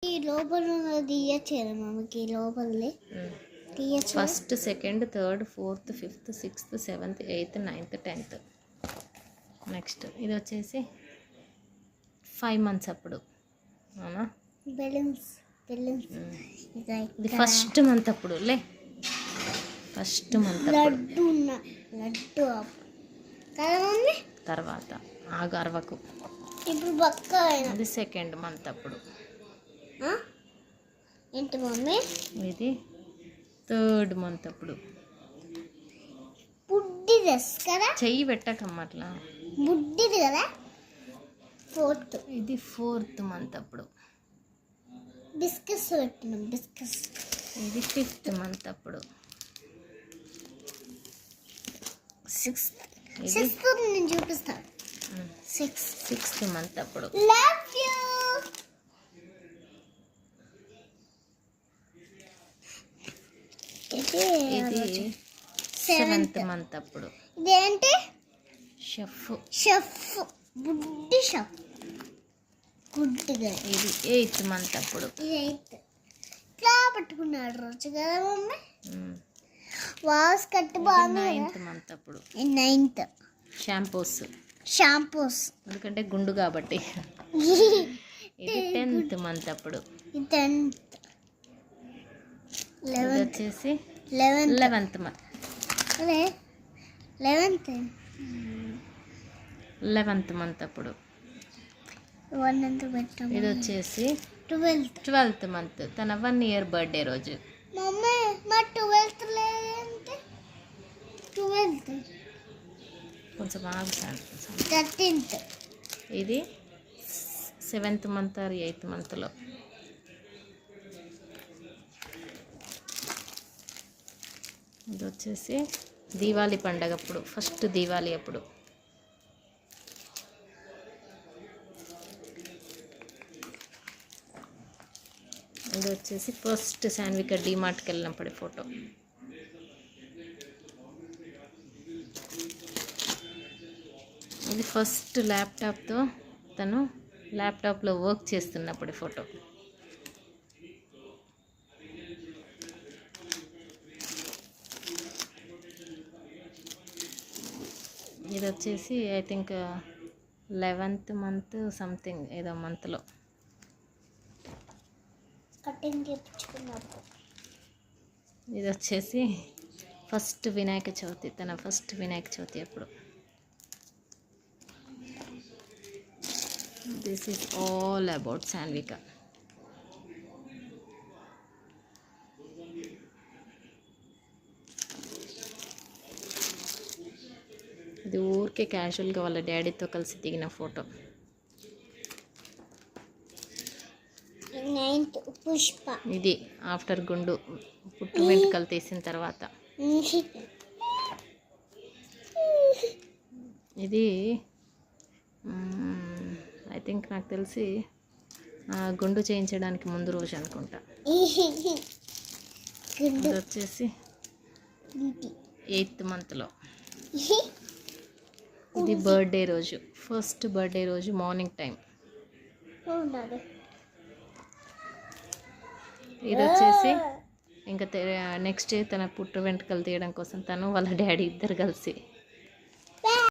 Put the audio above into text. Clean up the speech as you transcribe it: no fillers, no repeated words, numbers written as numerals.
ఈ లోపల తీయచ్చు కదా మమ్మకి లోపలే తీయచ్చు. First, second, third, fourth, fifth, sixth, seventh, eighth, ninth, 10th. Next ఇది వచ్చేసి 5 months అప్పుడు, అవునా? బెలూన్స్ ఇది ఫస్ట్ మంత్ అప్పుడు లే, ఫస్ట్ మంత్ లడ్డు తర్వాత ఆగు అరవకు. ఇప్పుడు బక్క ఇది 2nd month అప్పుడు. ఏంటి మమ్మీ? ఇది 3rd month అప్పుడు. బుడ్డిది కదా, చెయ్యి పెట్టకమ్మ అట్లా, బుడ్డిది కదా. 4th, ఇది 4th month అప్పుడు. బిస్కెట్స్ పెట్టినాం, బిస్కెట్స్. ఇది 5th month అప్పుడు. 6th నేను చూపిస్తాను. 6th month అప్పుడు. Love you. ఇది 7th month అప్పుడు. ఇదేంటి? షెఫ్, బుడ్డి షెఫ్, గుడ్డిగా. ఇది 8th month అప్పుడు. ఇది 8th. ఇట్లా పట్టుకున్నాడు రోజు కదా మమ్మీ. వాస్ కట్ బాగుంది. 9th month అప్పుడు. 9th. షాంపూస్ ఎందుకంటే గుండు కాబట్టి. ఇది 10th month అప్పుడు. ఇది 10th. ఇది వచ్చేసి 11th month. 11th month అప్పుడు. ఇది వచ్చేసి 12th month, తన 1 year బర్త్డే రోజు. మమ్మీ మా 12th లేదంటే 12th కొంచెం ఆగు. 13th. ఇది 7th month or 8th monthలో. ఇది వచ్చేసి దీవాలి పండగ అప్పుడు, ఫస్ట్ దీవాలి అప్పుడు. ఇది వచ్చేసి ఫస్ట్ శాన్విక డిమార్ట్కి వెళ్ళినప్పుడు ఫోటో. ఇది ఫస్ట్ ల్యాప్టాప్తో తను ల్యాప్టాప్లో వర్క్ చేస్తున్నప్పుడు ఫోటో. ఇది వచ్చేసి I think 11th month something ఏదో మంత్లో. ఇది వచ్చేసి ఫస్ట్ వినాయక చవితి, తన ఫస్ట్ వినాయక చవితి అప్పుడు. This is all about Sanvika. ఇది ఊరికే క్యాజువల్గా వాళ్ళ డాడీతో కలిసి దిగిన ఫోటో. ఇది ఆఫ్టర్ గుండు పుట్టు వెంట్రుకలు తీసిన తర్వాత. ఇది ఐ థింక్ నాకు తెలిసి గుండు చేయించడానికి ముందు రోజు అనుకుంటా. ఇది వచ్చేసి 8th monthలో. ఇది బర్త్డే రోజు, ఫస్ట్ బర్త్డే రోజు మార్నింగ్ టైం. ఇది వచ్చేసి ఇంకా నెక్స్ట్ డే తన పుట్టు వెంట్రుకలు తీయడం కోసం తను వాళ్ళ డాడీ ఇద్దరు కలిసి